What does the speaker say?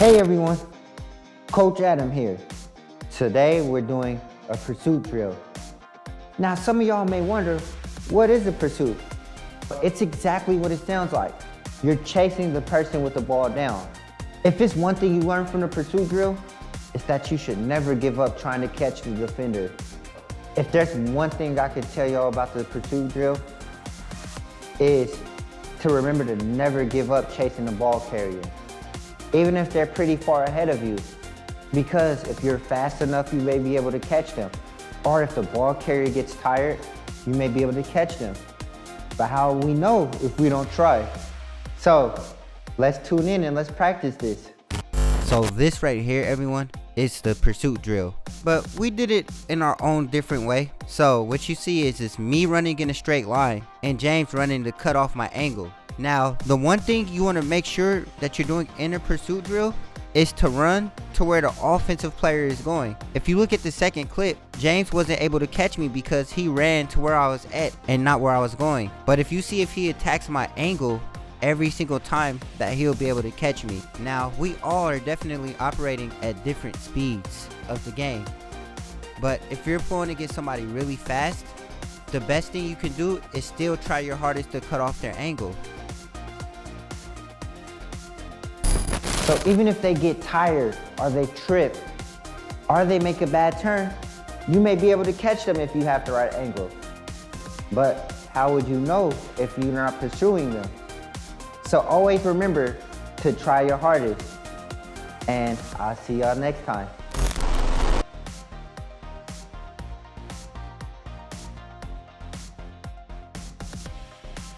Hey everyone, Coach Adam here. Today we're doing a pursuit drill. Now some of y'all may wonder, what is a pursuit? It's exactly what it sounds like. You're chasing the person with the ball down. If it's one thing you learn from the pursuit drill, it's that you should never give up trying to catch the defender. If there's one thing I could tell y'all about the pursuit drill, is to remember to never give up chasing the ball carrier, even if they're pretty far ahead of you. Because if you're fast enough, you may be able to catch them. Or if the ball carrier gets tired, you may be able to catch them. But how will we know if we don't try? So let's tune in and let's practice this. So this right here, everyone, is the pursuit drill. But we did it in our own different way. So what you see is me running in a straight line and James running to cut off my angle. Now, the one thing you want to make sure that you're doing in a pursuit drill is to run to where the offensive player is going. If you look at the second clip, James wasn't able to catch me because he ran to where I was at and not where I was going. But if you see, if he attacks my angle every single time, that he'll be able to catch me. Now, we all are definitely operating at different speeds of the game. But if you're pulling against somebody really fast, the best thing you can do is still try your hardest to cut off their angle. So even if they get tired, or they trip, or they make a bad turn, you may be able to catch them if you have the right angle. But how would you know if you're not pursuing them? So always remember to try your hardest. And I'll see y'all next time.